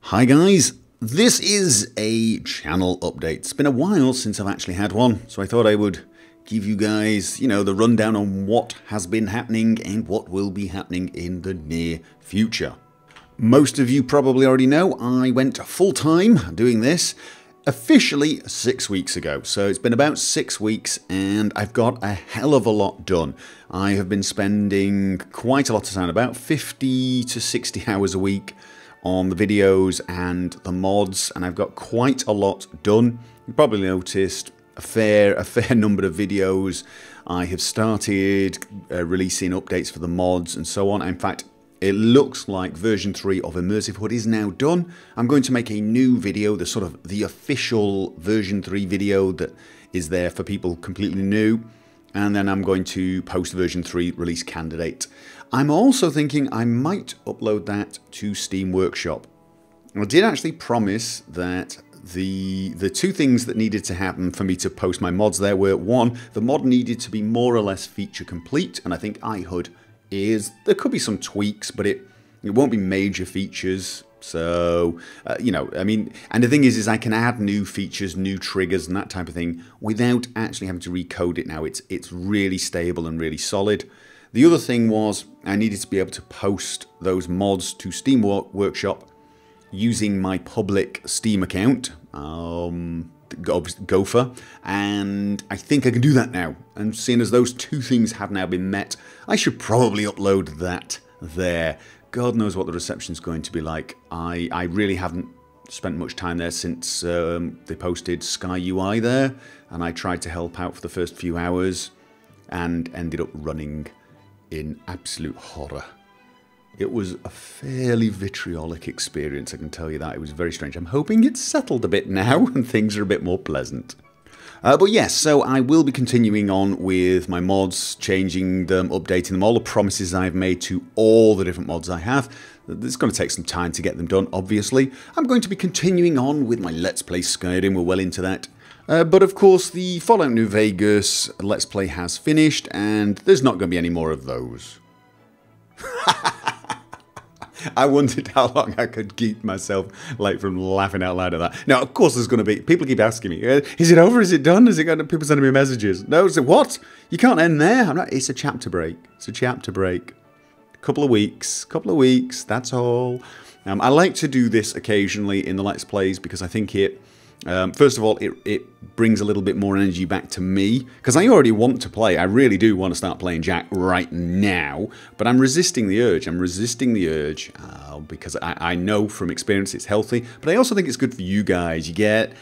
Hi guys, this is a channel update. It's been a while since I've actually had one, so I thought I would give you guys, the rundown on what has been happening and what will be happening in the near future. Most of you probably already know I went full-time doing this officially 6 weeks ago. So it's been about 6 weeks and I've got a hell of a lot done. I have been spending quite a lot of time, about 50 to 60 hours a week on the videos and the mods, and I've got quite a lot done. You probably noticed a fair number of videos. I have started releasing updates for the mods and so on. In fact, it looks like version 3 of Immersive HUD is now done. I'm going to make a new video, the official version 3 video that is there for people completely new. And then I'm going to post version 3 release candidate. I'm also thinking I might upload that to Steam Workshop. I did actually promise that the two things that needed to happen for me to post my mods there were, one, the mod needed to be more or less feature complete, and I think iHUD is. There could be some tweaks, but it won't be major features. So, and the thing is I can add new features, new triggers and that type of thing without actually having to recode it now. It's really stable and really solid. The other thing was I needed to be able to post those mods to Steam Workshop using my public Steam account, Gopher, and I think I can do that now. And seeing as those two things have now been met, I should probably upload that there. God knows what the reception's going to be like. I really haven't spent much time there since they posted Sky UI there, and I tried to help out for the first few hours and ended up running in absolute horror. It was a fairly vitriolic experience, I can tell you that. It was very strange. I'm hoping it's settled a bit now and things are a bit more pleasant. But yes, so I will be continuing on with my mods, changing them, updating them, all the promises I've made to all the different mods I have. It's going to take some time to get them done, obviously. I'm going to be continuing on with my Let's Play Skyrim, we're well into that. But of course, the Fallout New Vegas Let's Play has finished, and there's not going to be any more of those. I wondered how long I could keep myself from laughing out loud at that. Now, of course, there's going to be people keep asking me, "Is it over? Is it done? Is it going to?" People sending me messages. No, is it what? You can't end there. I'm not. It's a chapter break. It's a chapter break. Couple of weeks. That's all. I like to do this occasionally in the Let's Plays because I think it. First of all, it brings a little bit more energy back to me, because I already want to play. I really do want to start playing Jack right now, but I'm resisting the urge. Because I know from experience it's healthy, but I also think it's good for you guys. You get,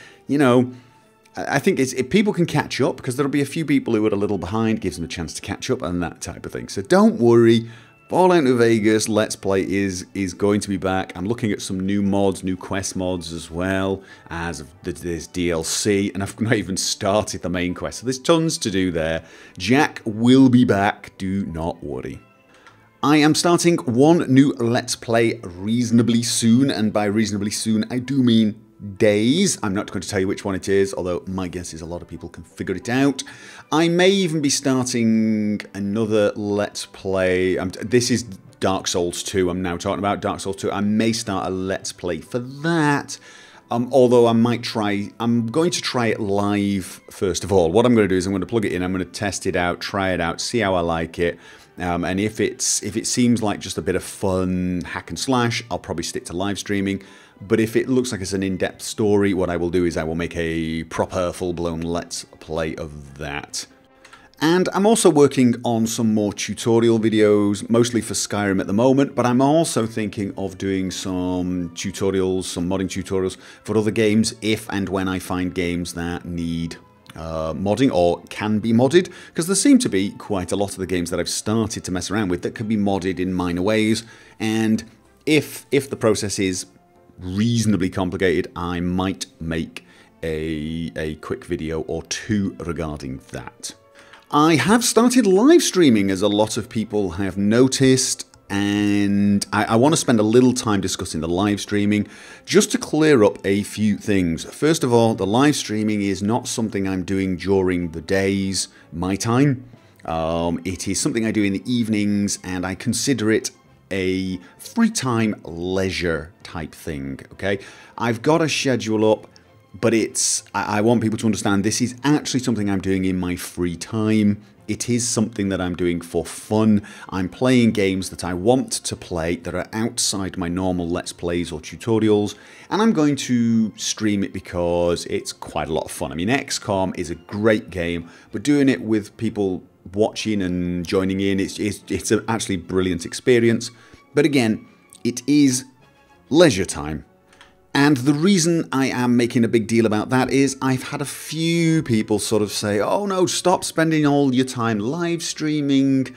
I think if people can catch up, because there'll be a few people who are a little behind, gives them a chance to catch up and that type of thing. So don't worry. Fallout New Vegas Let's Play is going to be back. I'm looking at some new mods, new quest mods as well, as there's DLC, and I've not even started the main quest, so there's tons to do there. Jack will be back, do not worry. I am starting one new Let's Play reasonably soon, and by reasonably soon I do mean days. I'm not going to tell you which one it is, although my guess is a lot of people can figure it out. I may even be starting another Let's Play. This is Dark Souls 2 I'm now talking about, Dark Souls 2. I may start a Let's Play for that. Although I'm going to try it live first of all. What I'm going to do is I'm going to plug it in, I'm going to test it out, try it out, see how I like it. And if it seems like just a bit of fun hack and slash, I'll probably stick to live streaming. But if it looks like it's an in-depth story, what I will do is I will make a proper full-blown Let's Play of that. And I'm also working on some more tutorial videos, mostly for Skyrim at the moment, but I'm also thinking of doing some tutorials, some modding tutorials for other games if and when I find games that need modding or can be modded, because there seem to be quite a lot of the games that I've started to mess around with that can be modded in minor ways, and if the process is reasonably complicated, I might make a quick video or two regarding that. I have started live streaming, as a lot of people have noticed, and I want to spend a little time discussing the live streaming, just to clear up a few things. First of all, the live streaming is not something I'm doing during the days, my time. It is something I do in the evenings, and I consider it a free time leisure type thing, okay? I've got a schedule up, but I want people to understand this is actually something I'm doing in my free time. It is something that I'm doing for fun. I'm playing games that I want to play that are outside my normal Let's Plays or tutorials, and I'm going to stream it because it's quite a lot of fun. I mean, XCOM is a great game, but doing it with people watching and joining in, it's an actually brilliant experience. But again, it is leisure time. And the reason I am making a big deal about that is I've had a few people sort of say, oh no, stop spending all your time live streaming.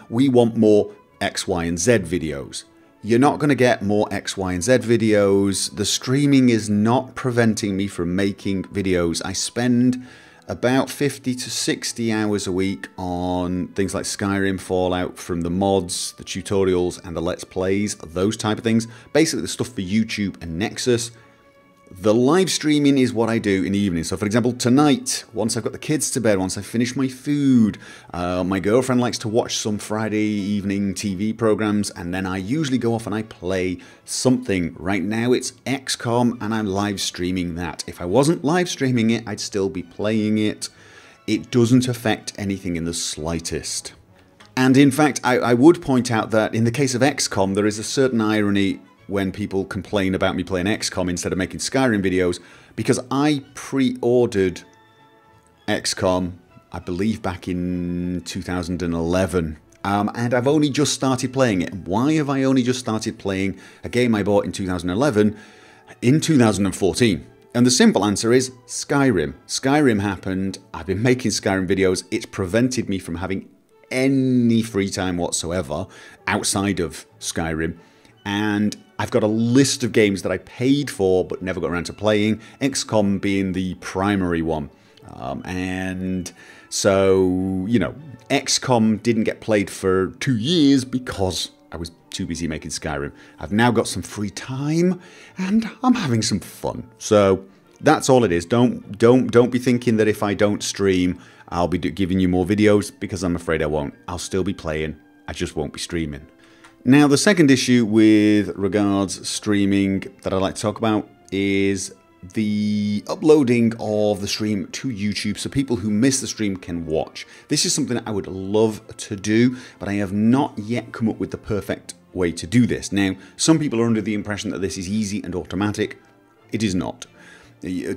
We want more X, Y, and Z videos. You're not going to get more X, Y, and Z videos. The streaming is not preventing me from making videos. I spend about 50 to 60 hours a week on things like Skyrim, Fallout, from the mods, the tutorials, and the Let's Plays, those type of things. Basically the stuff for YouTube and Nexus. The live streaming is what I do in the evening. So for example, tonight, once I've got the kids to bed, once I've finished my food, my girlfriend likes to watch some Friday evening TV programs, and then I usually go off and I play something. Right now it's XCOM, and I'm live streaming that. If I wasn't live streaming it, I'd still be playing it. It doesn't affect anything in the slightest. And in fact, I would point out that in the case of XCOM, there is a certain irony when people complain about me playing XCOM instead of making Skyrim videos, because I pre-ordered XCOM, I believe back in 2011, and I've only just started playing it. Why have I only just started playing a game I bought in 2011 in 2014? And the simple answer is Skyrim. Skyrim happened, I've been making Skyrim videos, it's prevented me from having any free time whatsoever outside of Skyrim. And I've got a list of games that I paid for but never got around to playing, XCOM being the primary one. And so, you know, XCOM didn't get played for 2 years because I was too busy making Skyrim. I've now got some free time and I'm having some fun. So that's all it is. Don't be thinking that if I don't stream, I'll be giving you more videos, because I'm afraid I won't. I'll still be playing. I just won't be streaming. Now, the second issue with regards streaming that I'd like to talk about is the uploading of the stream to YouTube so people who miss the stream can watch. This is something that I would love to do, but I have not yet come up with the perfect way to do this. Now, some people are under the impression that this is easy and automatic. It is not.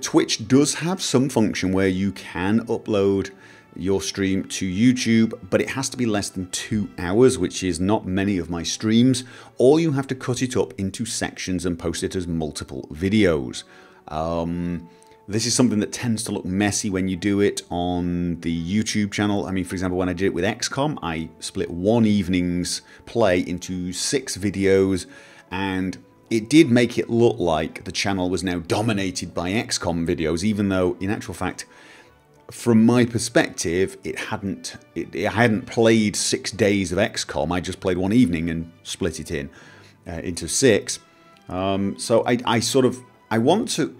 Twitch does have some function where you can upload your stream to YouTube, but it has to be less than 2 hours, which is not many of my streams, or you have to cut it up into sections and post it as multiple videos. This is something that tends to look messy when you do it on the YouTube channel. I mean, for example, when I did it with XCOM, I split one evening's play into 6 videos, and it did make it look like the channel was now dominated by XCOM videos, even though in actual fact, from my perspective, I hadn't played 6 days of XCOM. I just played one evening and split it into 6. So I want to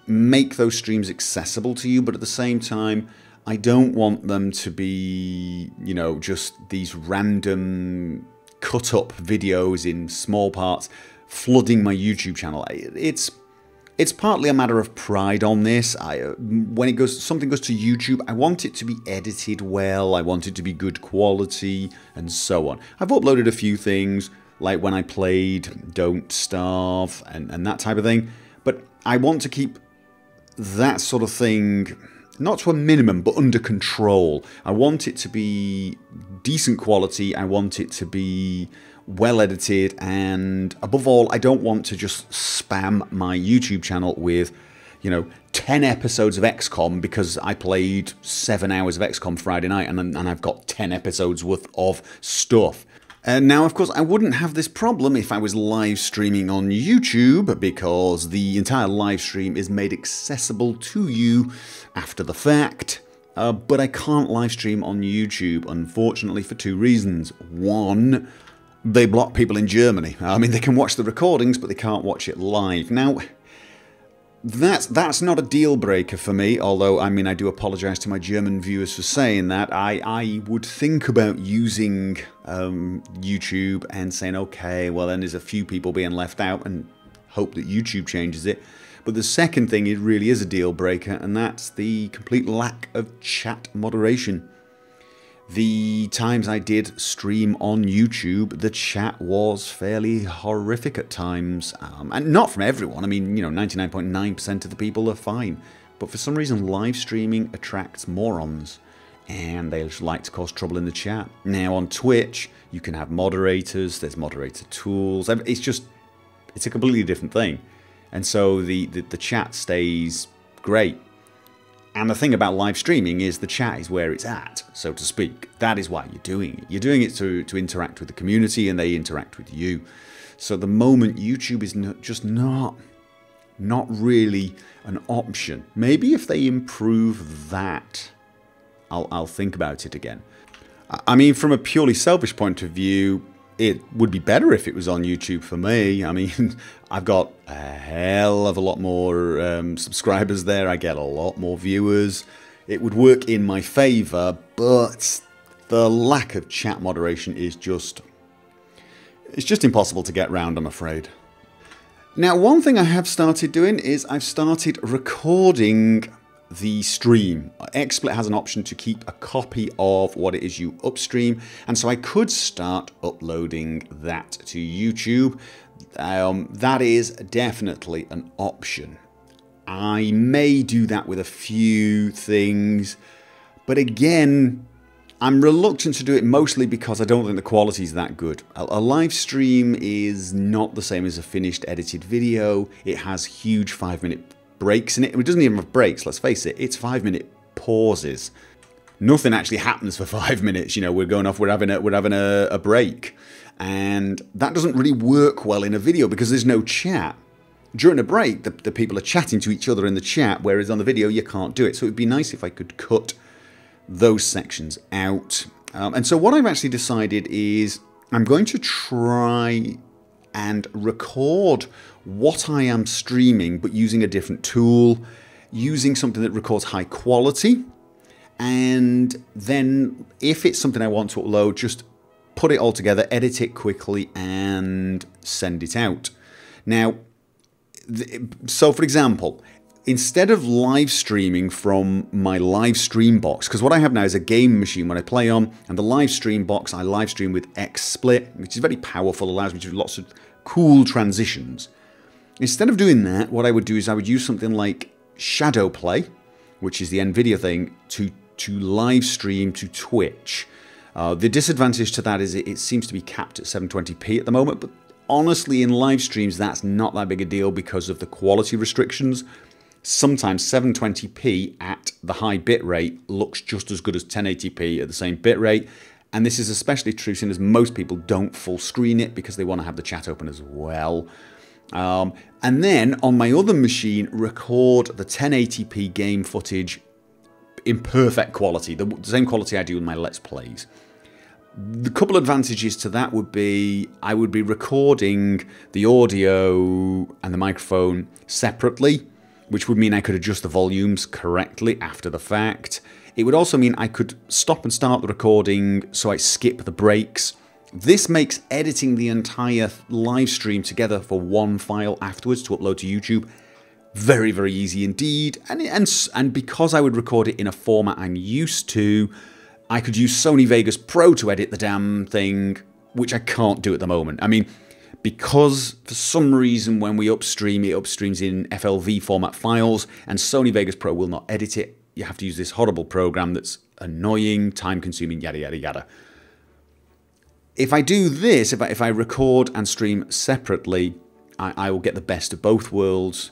make those streams accessible to you, but at the same time, I don't want them to be, you know, just these random cut up videos in small parts flooding my YouTube channel. It's partly a matter of pride on this. When something goes to YouTube, I want it to be edited well, I want it to be good quality, and so on. I've uploaded a few things, like when I played Don't Starve, and that type of thing, but I want to keep that sort of thing, not to a minimum, but under control. I want it to be decent quality, I want it to be well edited, and above all, I don't want to just spam my YouTube channel with, you know, 10 episodes of XCOM because I played 7 hours of XCOM Friday night and I've got 10 episodes worth of stuff. Now, of course, I wouldn't have this problem if I was live streaming on YouTube, because the entire live stream is made accessible to you after the fact. But I can't live stream on YouTube, unfortunately, for 2 reasons. One, they block people in Germany. I mean, they can watch the recordings, but they can't watch it live. Now, That's not a deal breaker for me, although, I mean, I do apologise to my German viewers for saying that. I would think about using YouTube and saying, okay, well then there's a few people being left out, and hope that YouTube changes it. But the second thing, it really is a deal breaker, and that's the complete lack of chat moderation. The times I did stream on YouTube, the chat was fairly horrific at times. And not from everyone. I mean, you know, 99.9% of the people are fine. But for some reason, live streaming attracts morons. And they just like to cause trouble in the chat. Now, on Twitch, you can have moderators. There's moderator tools. It's a completely different thing. And so the chat stays great. And the thing about live streaming is the chat is where it's at, so to speak. That is why you're doing it. You're doing it to interact with the community, and they interact with you. So at the moment, YouTube is just not really an option. Maybe if they improve that, I'll think about it again. I mean, from a purely selfish point of view, it would be better if it was on YouTube for me. I mean, I've got a hell of a lot more subscribers there. I get a lot more viewers. It would work in my favour, but the lack of chat moderation is it's just impossible to get round, I'm afraid. Now, one thing I have started doing is I've started recording the stream. XSplit has an option to keep a copy of what it is you upstream, and so I could start uploading that to YouTube. That is definitely an option. I may do that with a few things, but again, I'm reluctant to do it mostly because I don't think the quality is that good. A live stream is not the same as a finished edited video. It has huge 5-minute breaks in it. It doesn't even have breaks, let's face it. It's 5-minute pauses. Nothing actually happens for 5 minutes. You know, we're going off, we're having a break. And that doesn't really work well in a video because there's no chat. During a break, the people are chatting to each other in the chat, whereas on the video, you can't do it. So it would be nice if I could cut those sections out. And so what I've actually decided is I'm going to try and record what I am streaming, but using a different tool, using something that records high quality. And then if it's something I want to upload, just put it all together, edit it quickly, and send it out. Now, so for example, instead of live streaming from my live stream box, because what I have now is a game machine when I play on, and the live stream box, I live stream with XSplit, which is very powerful, allows me to do lots of cool transitions. Instead of doing that, what I would do is I would use something like Shadow Play, which is the NVIDIA thing, to live stream to Twitch. The disadvantage to that is it seems to be capped at 720p at the moment, but honestly in live streams that's not that big a deal because of the quality restrictions. Sometimes 720p at the high bit rate looks just as good as 1080p at the same bit rate, and this is especially true since most people don't full screen it because they want to have the chat open as well. And then on my other machine record the 1080p game footage in perfect quality, the same quality I do with my Let's Plays. The couple advantages to that would be I would be recording the audio and the microphone separately, which would mean I could adjust the volumes correctly after the fact. It would also mean I could stop and start the recording so I skip the breaks. This makes editing the entire live stream together for one file afterwards to upload to YouTube very, very easy indeed. And because I would record it in a format I'm used to, I could use Sony Vegas Pro to edit the damn thing, which I can't do at the moment. I mean, because for some reason when we upstream, it upstreams in FLV format files, and Sony Vegas Pro will not edit it. You have to use this horrible program that's annoying, time-consuming, yada, yada, yada. If I do this, if I record and stream separately, I will get the best of both worlds.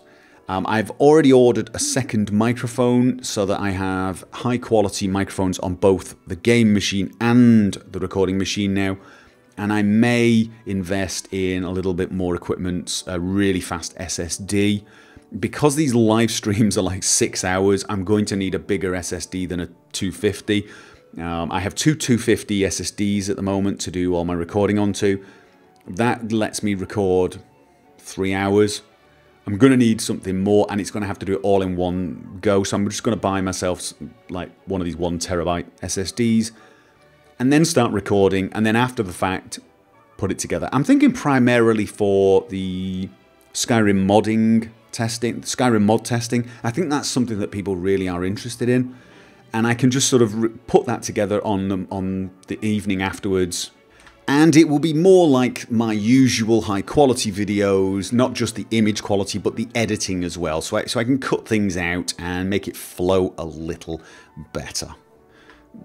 I've already ordered a second microphone so that I have high-quality microphones on both the game machine and the recording machine now. And I may invest in a little bit more equipment, a really fast SSD. Because these live streams are like 6 hours, I'm going to need a bigger SSD than a 250. I have two 250 SSDs at the moment to do all my recording onto. That lets me record 3 hours. I'm going to need something more, and it's going to have to do it all in one go. So I'm just going to buy myself like one of these 1 terabyte SSDs and then start recording, and then after the fact, put it together. I'm thinking primarily for the Skyrim modding testing, Skyrim mod testing. I think that's something that people really are interested in, and I can just sort of put that together on the evening afterwards. And it will be more like my usual high quality videos, not just the image quality, but the editing as well. So I can cut things out and make it flow a little better.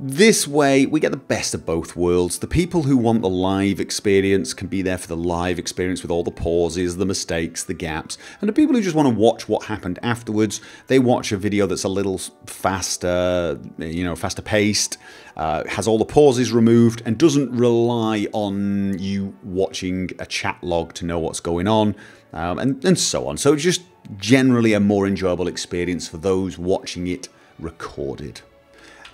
This way, we get the best of both worlds. The people who want the live experience can be there for the live experience with all the pauses, the mistakes, the gaps. And the people who just want to watch what happened afterwards, they watch a video that's a little faster, faster paced, has all the pauses removed, and doesn't rely on you watching a chat log to know what's going on, and so on. So it's just generally a more enjoyable experience for those watching it recorded.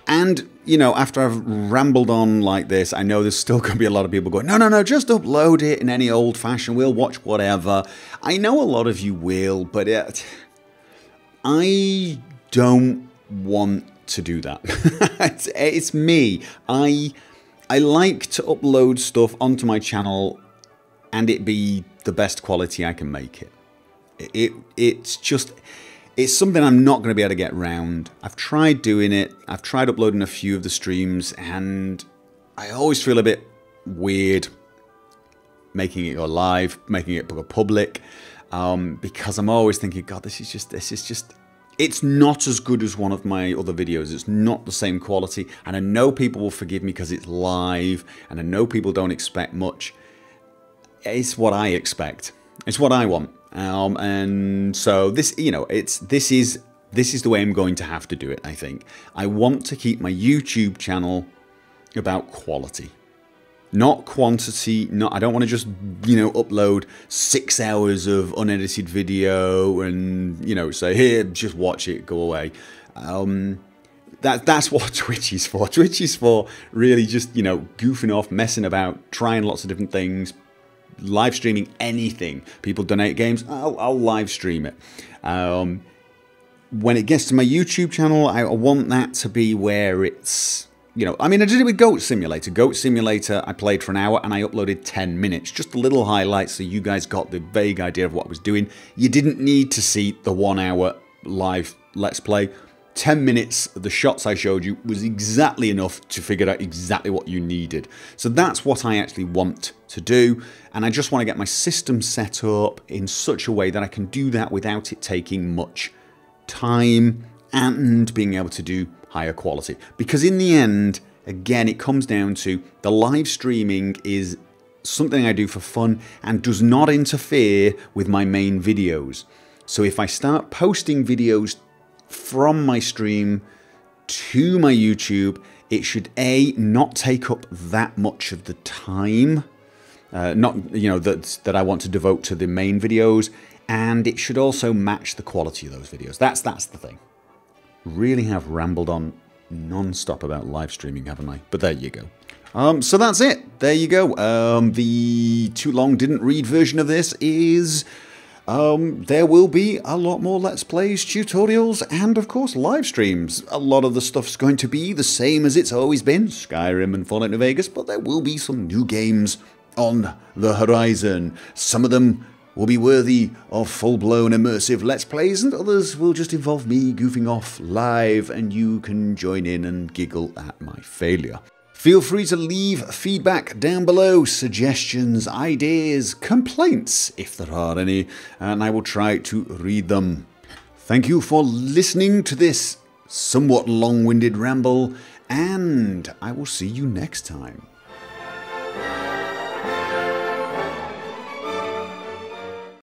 And, after I've rambled on like this, I know there's still going to be a lot of people going, no, just upload it in any old-fashioned, we'll watch whatever. I know a lot of you will, but I don't want to do that. It's me. I like to upload stuff onto my channel and it be the best quality I can make it. It's something I'm not going to be able to get round. I've tried doing it. I've tried uploading a few of the streams, and I always feel a bit weird making it go live, making it public, because I'm always thinking, God, this is just. It's not as good as one of my other videos. It's not the same quality, and I know people will forgive me because it's live, and I know people don't expect much. It's what I expect. It's what I want. And so this is the way I'm going to have to do it, I think. I want to keep my YouTube channel about quality, not quantity. I don't want to just, upload 6 hours of unedited video and, say, here, just watch it, go away. That's what Twitch is for. Twitch is for really just, goofing off, messing about, trying lots of different things, live streaming anything. People donate games, I'll live stream it. When it gets to my YouTube channel, I want that to be where it's, I mean, I did it with Goat Simulator. Goat Simulator, I played for an hour and I uploaded 10 minutes. Just a little highlights so you guys got the vague idea of what I was doing. You didn't need to see the 1 hour live Let's Play. 10 minutes of the shots I showed you was exactly enough to figure out exactly what you needed. So that's what I actually want to do, and I just want to get my system set up in such a way that I can do that without it taking much time and being able to do higher quality. Because in the end, again, it comes down to the live streaming is something I do for fun and does not interfere with my main videos. So if I start posting videos from my stream to my YouTube, it should not take up that much of the time, that I want to devote to the main videos, and it should also match the quality of those videos. That's the thing. Really have rambled on non-stop about live streaming, haven't I? But there you go. So that's it. There you go. The too long didn't read version of this is there will be a lot more Let's Plays, tutorials, and of course live streams. A lot of the stuff's going to be the same as it's always been, Skyrim and Fallout New Vegas, but there will be some new games on the horizon. Some of them will be worthy of full-blown immersive Let's Plays, and others will just involve me goofing off live, and you can join in and giggle at my failure. Feel free to leave feedback down below, suggestions, ideas, complaints, if there are any, and I will try to read them. Thank you for listening to this somewhat long-winded ramble, and I will see you next time.